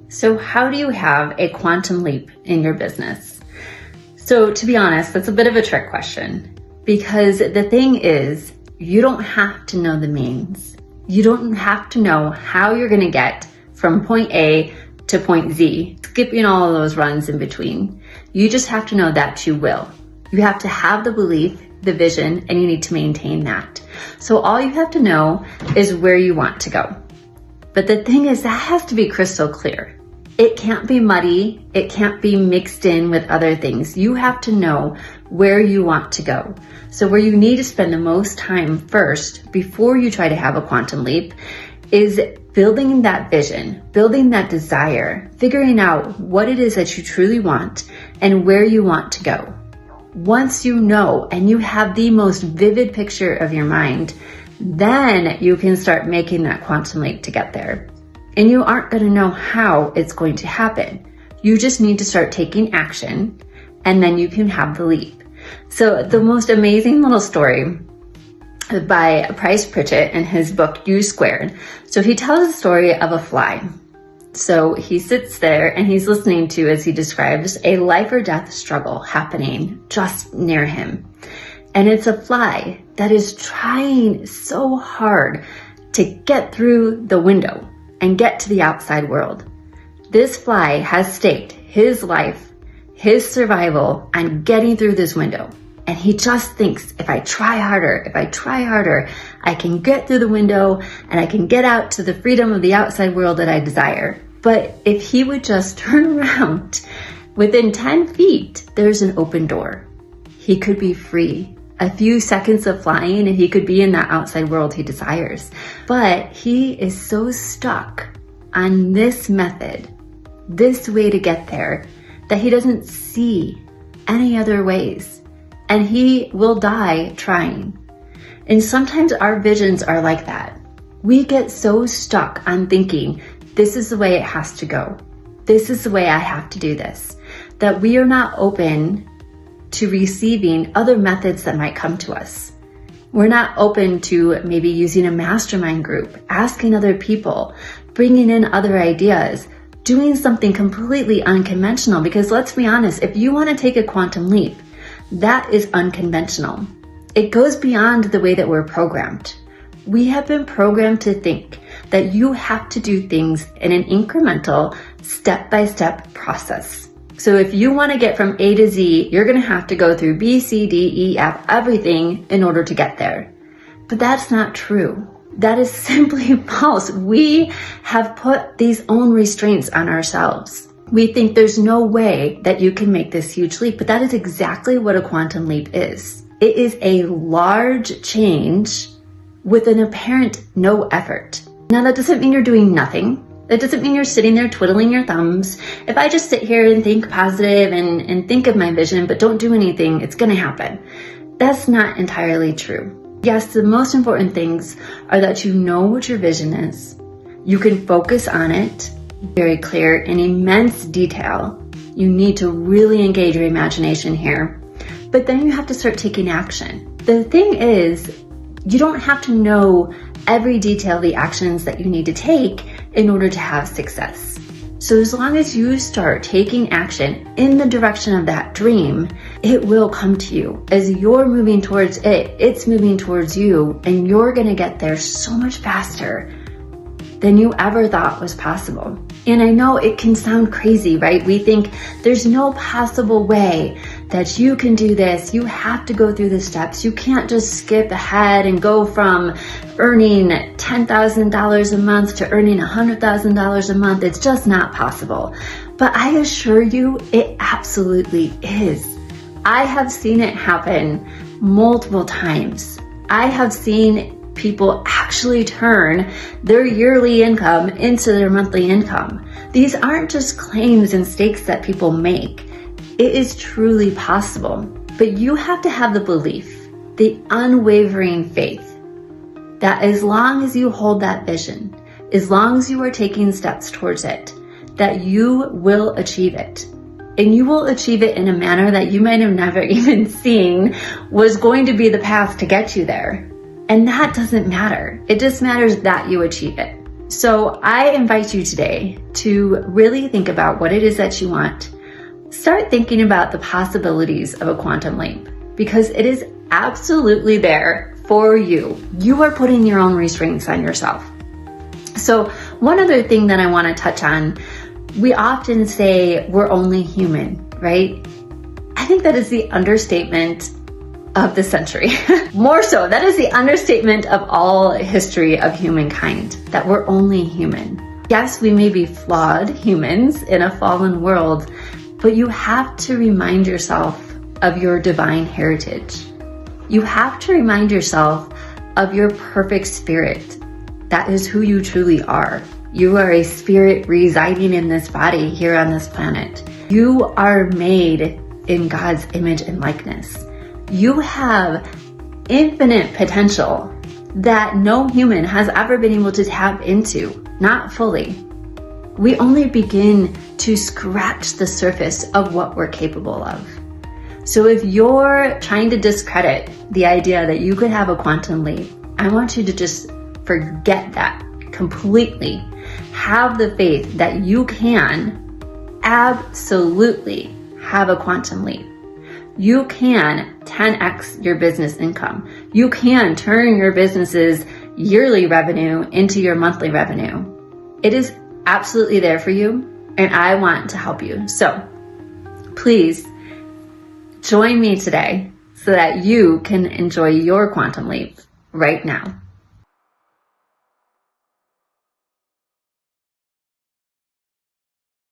So how do you have a quantum leap in your business? So to be honest, that's a bit of a trick question, because the thing is, you don't have to know the means. You don't have to know how you're going to get from point A to point Z, skipping all of those runs in between. You just have to know that you will. You have to have the belief, the vision, and you need to maintain that. So all you have to know is where you want to go. But the thing is, that has to be crystal clear. It can't be muddy. It can't be mixed in with other things. You have to know where you want to go. So where you need to spend the most time first before you try to have a quantum leap is building that vision, building that desire, figuring out what it is that you truly want and where you want to go. Once you know and you have the most vivid picture of your mind, then you can start making that quantum leap to get there. And you aren't going to know how it's going to happen. You just need to start taking action, and then you can have the leap. So the most amazing little story by Price Pritchett in his book, U Squared. So he tells the story of a fly. So he sits there and he's listening to, as he describes, a life or death struggle happening just near him. And it's a fly that is trying so hard to get through the window and get to the outside world. This fly has staked his life, his survival on getting through this window. And he just thinks, if I try harder, I can get through the window and I can get out to the freedom of the outside world that I desire. But if he would just turn around, within 10 feet, there's an open door. He could be free. A few seconds of flying and he could be in that outside world he desires. But he is so stuck on this method, this way to get there, that he doesn't see any other ways. And he will die trying. And sometimes our visions are like that. We get so stuck on thinking, this is the way it has to go. This is the way I have to do this, that we are not open to receiving other methods that might come to us. We're not open to maybe using a mastermind group, asking other people, bringing in other ideas, doing something completely unconventional. Because let's be honest, if you want to take a quantum leap, that is unconventional. It goes beyond the way that we're programmed. We have been programmed to think that you have to do things in an incremental, step-by-step process. So if you want to get from A to Z, you're going to have to go through B, C, D, E, F, everything in order to get there. But that's not true. That is simply false. We have put these own restraints on ourselves. We think there's no way that you can make this huge leap, but that is exactly what a quantum leap is. It is a large change with an apparent no effort. Now that doesn't mean you're doing nothing. That doesn't mean you're sitting there twiddling your thumbs. If I just sit here and think positive and think of my vision, but don't do anything, it's going to happen. That's not entirely true. Yes, the most important things are that you know what your vision is. You can focus on it, very clear, in immense detail. You need to really engage your imagination here. But then you have to start taking action. The thing is, you don't have to know every detail of the actions that you need to take in order to have success. So as long as you start taking action in the direction of that dream, it will come to you. As you're moving towards it, it's moving towards you, and you're gonna get there so much faster than you ever thought was possible. And I know it can sound crazy, right? We think there's no possible way that you can do this. You have to go through the steps. You can't just skip ahead and go from earning $10,000 a month to earning $100,000 a month. It's just not possible. But I assure you, it absolutely is. I have seen it happen multiple times. I have seen people actually turn their yearly income into their monthly income. These aren't just claims and stakes that people make. It is truly possible, but you have to have the belief, the unwavering faith, that as long as you hold that vision, as long as you are taking steps towards it, that you will achieve it. And you will achieve it in a manner that you might have never even seen was going to be the path to get you there. And that doesn't matter. It just matters that you achieve it. So I invite you today to really think about what it is that you want. Start thinking about the possibilities of a quantum leap, because it is absolutely there for you. You are putting your own restraints on yourself. So one other thing that I want to touch on, we often say we're only human, right? I think that is the understatement of the century. More so, that is the understatement of all history of humankind, that we're only human. Yes, we may be flawed humans in a fallen world, but you have to remind yourself of your divine heritage. You have to remind yourself of your perfect spirit. That is who you truly are. You are a spirit residing in this body here on this planet. You are made in God's image and likeness. You have infinite potential that no human has ever been able to tap into, not fully. We only begin to scratch the surface of what we're capable of. So if you're trying to discredit the idea that you could have a quantum leap, I want you to just forget that completely. Have the faith that you can absolutely have a quantum leap. You can 10x your business income. You can turn your business's yearly revenue into your monthly revenue. It is absolutely there for you, and I want to help you. So please join me today so that you can enjoy your quantum leap right now.